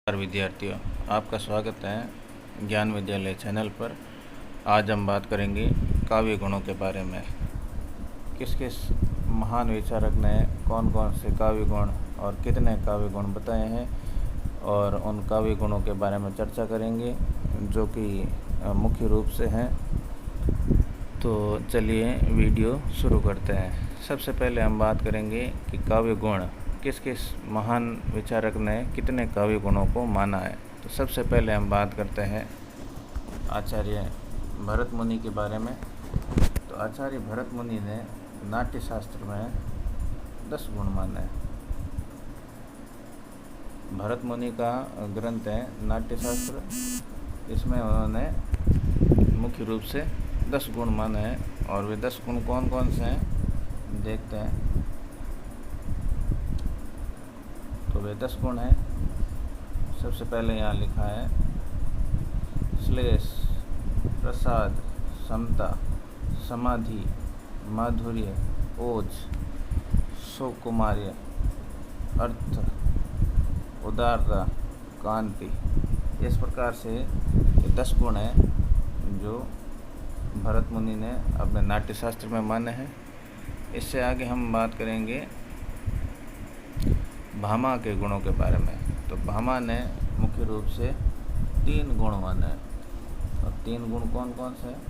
नमस्कार विद्यार्थियों, आपका स्वागत है ज्ञान विद्यालय चैनल पर। आज हम बात करेंगे काव्य गुणों के बारे में। किस किस महान विचारक ने कौन कौन से काव्य गुण और कितने काव्य गुण बताए हैं, और उन काव्य गुणों के बारे में चर्चा करेंगे जो कि मुख्य रूप से हैं। तो चलिए वीडियो शुरू करते हैं। सबसे पहले हम बात करेंगे कि काव्य गुण किस किस महान विचारक ने कितने काव्य गुणों को माना है। तो सबसे पहले हम बात करते हैं आचार्य भरत मुनि के बारे में। तो आचार्य भरत मुनि ने नाट्य शास्त्र में 10 गुण माने हैं। भरत मुनि का ग्रंथ है नाट्य शास्त्र, इसमें उन्होंने मुख्य रूप से 10 गुण माने हैं। और वे 10 गुण कौन कौन से हैं देखते हैं। तो वे 10 गुण हैं। सबसे पहले यहाँ लिखा है श्लेष, प्रसाद, समता, समाधि, माधुर्य, ओज, सुकुमार्य, अर्थ, उदारता, कांति। इस प्रकार से ये 10 गुण हैं जो भरत मुनि ने अपने नाट्य शास्त्र में माने हैं। इससे आगे हम बात करेंगे भामा के गुणों के बारे में। तो भामा ने मुख्य रूप से 3 गुण माने हैं। और 3 गुण कौन कौन से हैं।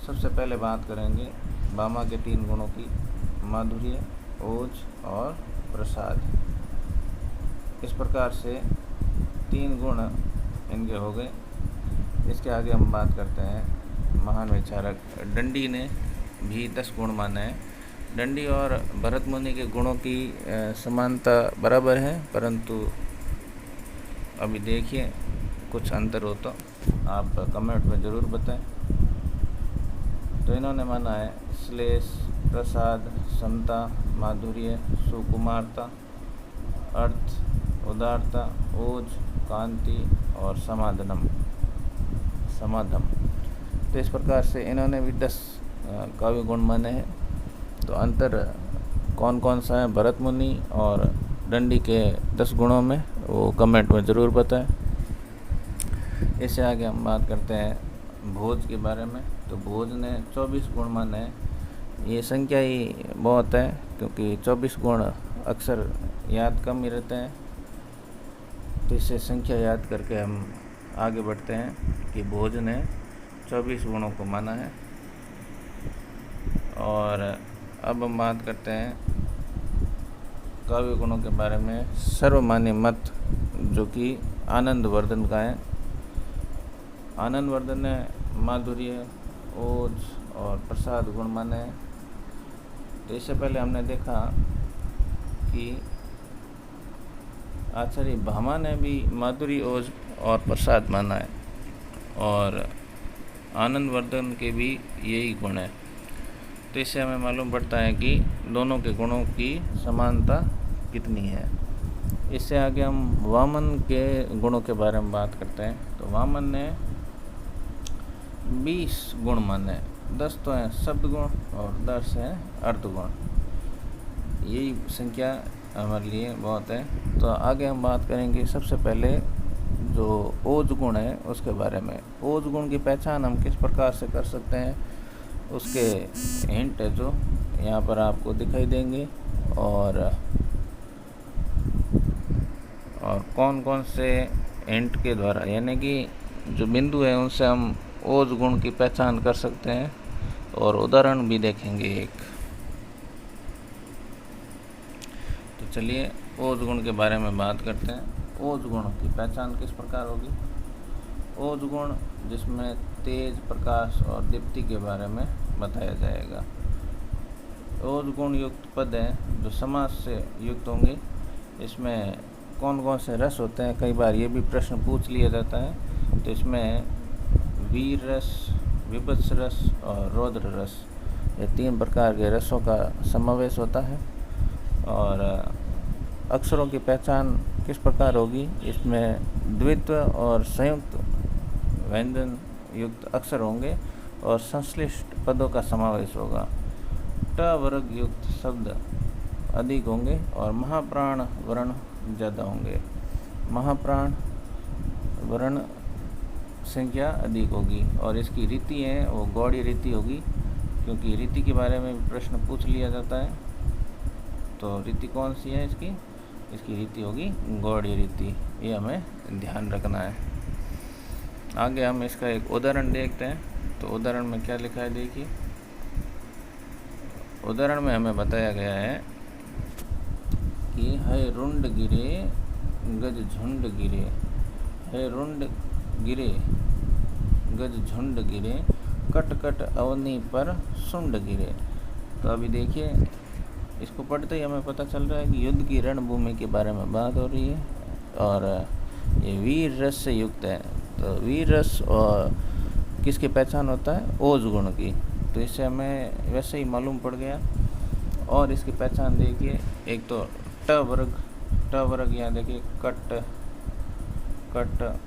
सबसे पहले बात करेंगे भामा के 3 गुणों की, माधुर्य, ओज और प्रसाद। इस प्रकार से 3 गुण इनके हो गए। इसके आगे हम बात करते हैं महान विचारक दंडी ने भी 10 गुण माने हैं। दंडी और भरत मुनि के गुणों की समानता बराबर है, परंतु अभी देखिए कुछ अंतर हो तो आप कमेंट में ज़रूर बताएं। तो इन्होंने माना है श्लेष, प्रसाद, समता, माधुर्य, सुकुमारता, अर्थ, उदारता, ओज, कांति और समाधम। तो इस प्रकार से इन्होंने भी 10 काव्य गुण माने हैं। तो अंतर कौन कौन सा है भरत मुनि और दंडी के 10 गुणों में, वो कमेंट में ज़रूर बताएं। इससे आगे हम बात करते हैं भोज के बारे में। तो भोज ने 24 गुण माने हैं। ये संख्या ही बहुत है, क्योंकि 24 गुण अक्सर याद कम ही रहते हैं। तो इससे संख्या याद करके हम आगे बढ़ते हैं कि भोज ने 24 गुणों को माना है। और अब हम बात करते हैं काव्य गुणों के बारे में। सर्वमान्य मत जो कि आनंदवर्धन का है। आनंदवर्धन ने माधुर्य, ओज और प्रसाद गुण माने हैं। तो इससे पहले हमने देखा कि आचार्य भामा ने भी माधुर्य, ओज और प्रसाद माना है, और आनंदवर्धन के भी यही गुण है। तो इससे हमें मालूम पड़ता है कि दोनों के गुणों की समानता कितनी है। इससे आगे हम वामन के गुणों के बारे में बात करते हैं। तो वामन ने 20 गुण माने। 10 तो हैं शब्द गुण और 10 हैं अर्थ गुण। यही संख्या हमारे लिए बहुत है। तो आगे हम बात करेंगे सबसे पहले जो ओज गुण है उसके बारे में। ओज गुण की पहचान हम किस प्रकार से कर सकते हैं, उसके हिंट है जो यहाँ पर आपको दिखाई देंगे। और कौन कौन से हिंट के द्वारा, यानी कि जो बिंदु है उनसे हम ओज गुण की पहचान कर सकते हैं। और उदाहरण भी देखेंगे एक। तो चलिए ओज गुण के बारे में बात करते हैं। ओज गुण की पहचान किस प्रकार होगी। ओज गुण जिसमें तेज, प्रकाश और दीप्ति के बारे में बताया जाएगा। ओज गुण युक्त पद हैं जो समास से युक्त होंगे। इसमें कौन कौन से रस होते हैं, कई बार ये भी प्रश्न पूछ लिया जाता है। तो इसमें वीर रस, विभत्स रस और रौद्र रस, ये 3 प्रकार के रसों का समावेश होता है। और अक्षरों की पहचान किस प्रकार होगी। इसमें द्वित्व और संयुक्त व्यंजन युक्त अक्षर होंगे और संश्लिष्ट पदों का समावेश होगा। ट वर्ग युक्त शब्द अधिक होंगे और महाप्राण वर्ण ज़्यादा होंगे। महाप्राण वर्ण संख्या अधिक होगी, और इसकी रीति है वो गौड़ीय रीति होगी, क्योंकि रीति के बारे में प्रश्न पूछ लिया जाता है। तो रीति कौन सी है इसकी रीति होगी गौड़ीय रीति, ये हमें ध्यान रखना है। आगे हम इसका एक उदाहरण देखते हैं। तो उदाहरण में क्या लिखा है देखिए। उदाहरण में हमें बताया गया है कि है रुंड गिरे गज झुंड गिरे, है रुंड गिरे गज झुंड गिरे, कट कट अवनी पर सुंड गिरे। तो अभी देखिए, इसको पढ़ते ही हमें पता चल रहा है कि युद्ध की रणभूमि के बारे में बात हो रही है, और ये वीर रस से युक्त है। तो वीर रस और किसकी पहचान होता है? ओज गुण की। तो इससे हमें वैसे ही मालूम पड़ गया। और इसकी पहचान देखिए, एक तो ट वर्ग यहाँ देखिए, कट कट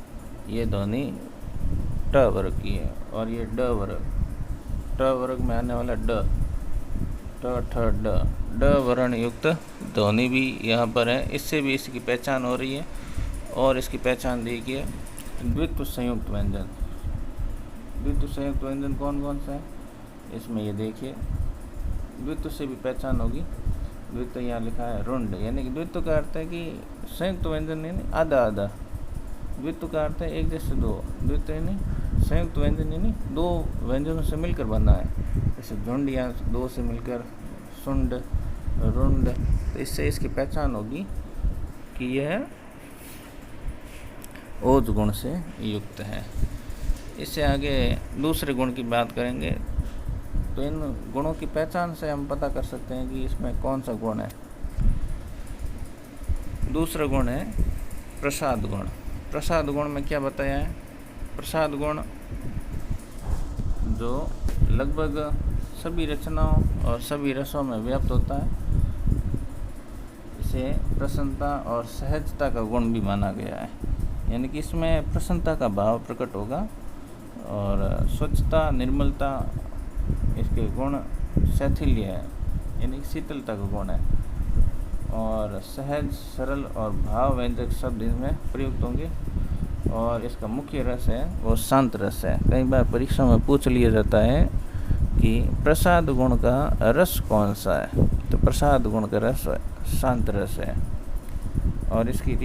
ये ध्वनि ट वर्ग की है, और ये ड वर्ग में आने वाला ड, ट ठ ड वर्ण युक्त ध्वनि भी यहाँ पर है। इससे भी इसकी पहचान हो रही है। और इसकी पहचान देखिए, द्वित्व संयुक्त व्यंजन। द्वित्व संयुक्त व्यंजन कौन कौन सा है इसमें, ये देखिए। द्वित्व से भी पहचान होगी। द्वित्व यहाँ लिखा है रुंड, यानी कि द्वित्व का अर्थ है कि संयुक्त व्यंजन यानी आधा आधा। द्वित्व का अर्थ है एक जैसे दो, द्वित्व यानी संयुक्त व्यंजन यानी दो व्यंजनों से मिलकर बना है। जैसे झुंड या दो से मिलकर सुंड, रुंड। तो इससे इसकी पहचान होगी कि यह ओज गुण से युक्त है। इससे आगे दूसरे गुण की बात करेंगे। तो इन गुणों की पहचान से हम पता कर सकते हैं कि इसमें कौन सा गुण है। दूसरा गुण है प्रसाद गुण। प्रसाद गुण में क्या बताया है? प्रसाद गुण जो लगभग सभी रचनाओं और सभी रसों में व्याप्त होता है, इसे प्रसन्नता और सहजता का गुण भी माना गया है। यानी कि इसमें प्रसन्नता का भाव प्रकट होगा, और स्वच्छता, निर्मलता इसके गुण, शैथिल्य है यानी शीतलता का गुण है, और सहज, सरल और भाव व्यंजक शब्द इसमें प्रयुक्त होंगे। और इसका मुख्य रस है वो शांत रस है। कई बार परीक्षा में पूछ लिया जाता है कि प्रसाद गुण का रस कौन सा है, तो प्रसाद गुण का रस शांत रस है। और इसकी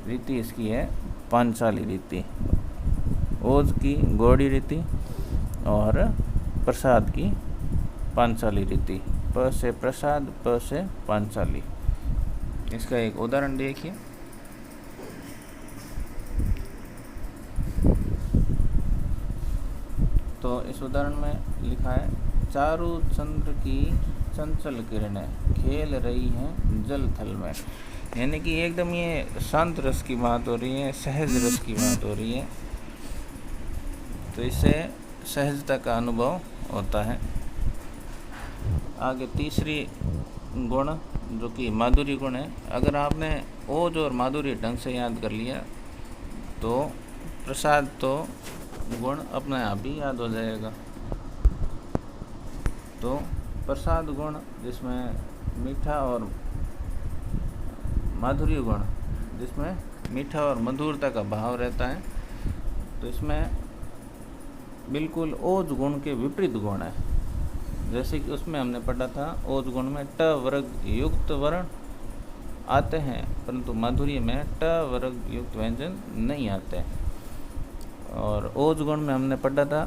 रीति इसकी है पांचाली रीति, ओज की गौड़ी रीति और प्रसाद की पांचाली रीति। प से प्रसाद, प से पांचाली। इसका एक उदाहरण देखिए। तो इस उदाहरण में लिखा है, चारु चंद्र की चंचल किरणें खेल रही हैं जल थल में। यानी कि एकदम ये शांत रस की बात हो रही है, सहज रस की बात हो रही है। तो इससे सहजता का अनुभव होता है। आगे तीसरी गुण जो कि माधुर्य गुण है। अगर आपने ओज और माधुर्य ढंग से याद कर लिया तो प्रसाद तो गुण अपने आप ही याद हो जाएगा। तो प्रसाद गुण जिसमें मीठा और माधुर्य गुण जिसमें मीठा और मधुरता का भाव रहता है, तो इसमें बिल्कुल ओज गुण के विपरीत गुण है। जैसे कि उसमें हमने पढ़ा था, ओज गुण में ट वर्ग युक्त वर्ण आते हैं, परंतु माधुर्य में ट वर्ग युक्त व्यंजन नहीं आते। और ओज गुण में हमने पढ़ा था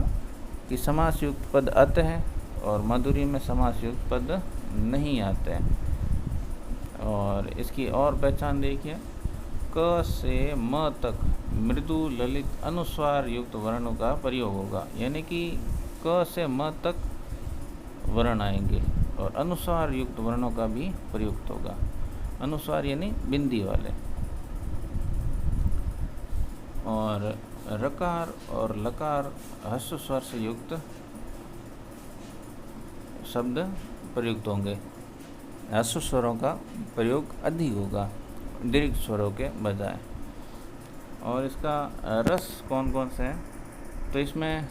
कि समास युक्त पद आते हैं और माधुर्य में समास युक्त पद नहीं आते हैं। और इसकी और पहचान देखिए, क से म तक मृदु ललित अनुस्वार युक्त वर्णों का प्रयोग होगा। यानी कि क से म तक वर्ण आएंगे और अनुस्वार युक्त वर्णों का भी प्रयुक्त होगा। अनुस्वार यानी बिंदी वाले। और रकार और लकार ह्रस्व स्वर से युक्त शब्द प्रयुक्त होंगे। ह्रस्व स्वरों का प्रयोग अधिक होगा दीर्घ स्वरों के बजाय। और इसका रस कौन कौन से है, तो इसमें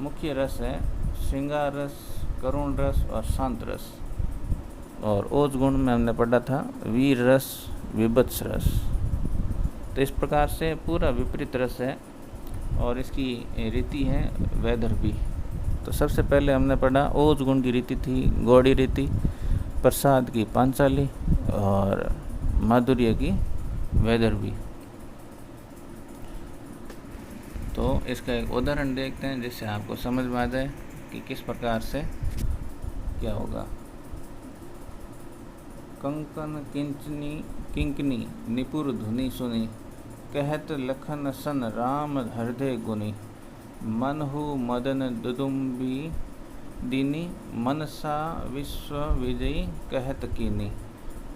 मुख्य रस है श्रृंगार रस, करुण रस और शांत रस। और ओज गुण में हमने पढ़ा था वीर रस, विभत्स रस। तो इस प्रकार से पूरा विपरीत रस है और इसकी रीति है वैदर्भी। तो सबसे पहले हमने पढ़ा ओज गुण की रीति थी गौड़ी रीति, प्रसाद की पांचाली और माधुर्य की वैदर्भी। तो इसका एक उदाहरण देखते हैं जिससे आपको समझ में आ जाए कि किस प्रकार से क्या होगा। कंकन किंचनी किंकनी निपुर धुनि सुनी, कहत लखन सन राम हृदय गुनी, मनहु मदन दुदुम्बी दीनी, मनसा विश्व विजयी कहत कीनी।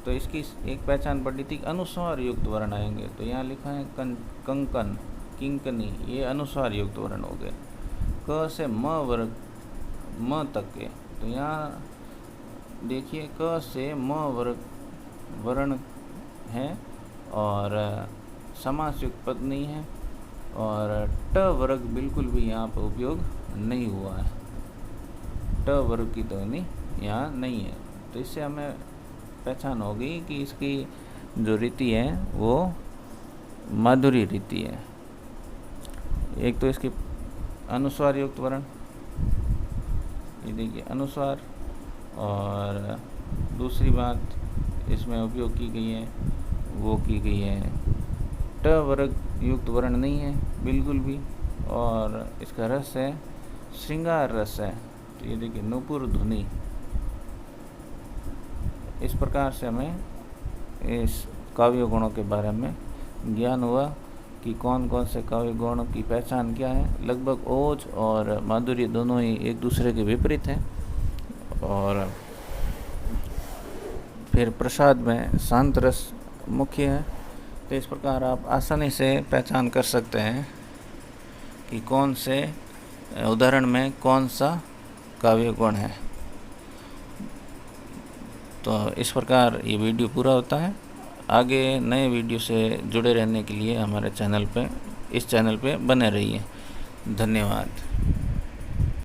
तो इसकी एक पहचान पड़ी थी, अनुस्वार युक्त वर्ण आएंगे। तो यहाँ लिखा है कंकन किंकनी, ये अनुस्वार युक्त वर्ण हो गए। क से म वर्ग म तक के, तो यहाँ देखिए क से म वर्ग वर्ण है और समास युक्त पद नहीं है और ट वर्ग बिल्कुल भी यहाँ पर उपयोग नहीं हुआ है। ट वर्ग की ध्वनि यहाँ नहीं है। तो इससे हमें पहचान हो गई कि इसकी जो रीति है वो माधुरी रीति है। एक तो इसकी अनुस्वार युक्त वर्ण, ये देखिए अनुस्वार, और दूसरी बात इसमें उपयोग की गई है वो की गई है ट वर्ग युक्त वर्ण नहीं है बिल्कुल भी, और इसका रस है श्रृंगार रस है। तो ये देखिए नुपुर धुनि। इस प्रकार से हमें इस काव्य गुणों के बारे में ज्ञान हुआ कि कौन कौन से काव्य गुणों की पहचान क्या है। लगभग ओज और माधुर्य दोनों ही एक दूसरे के विपरीत हैं और फिर प्रसाद में शांत रस मुख्य है। तो इस प्रकार आप आसानी से पहचान कर सकते हैं कि कौन से उदाहरण में कौन सा काव्य गुण है। तो इस प्रकार ये वीडियो पूरा होता है। आगे नए वीडियो से जुड़े रहने के लिए हमारे इस चैनल पे बने रहिए। धन्यवाद।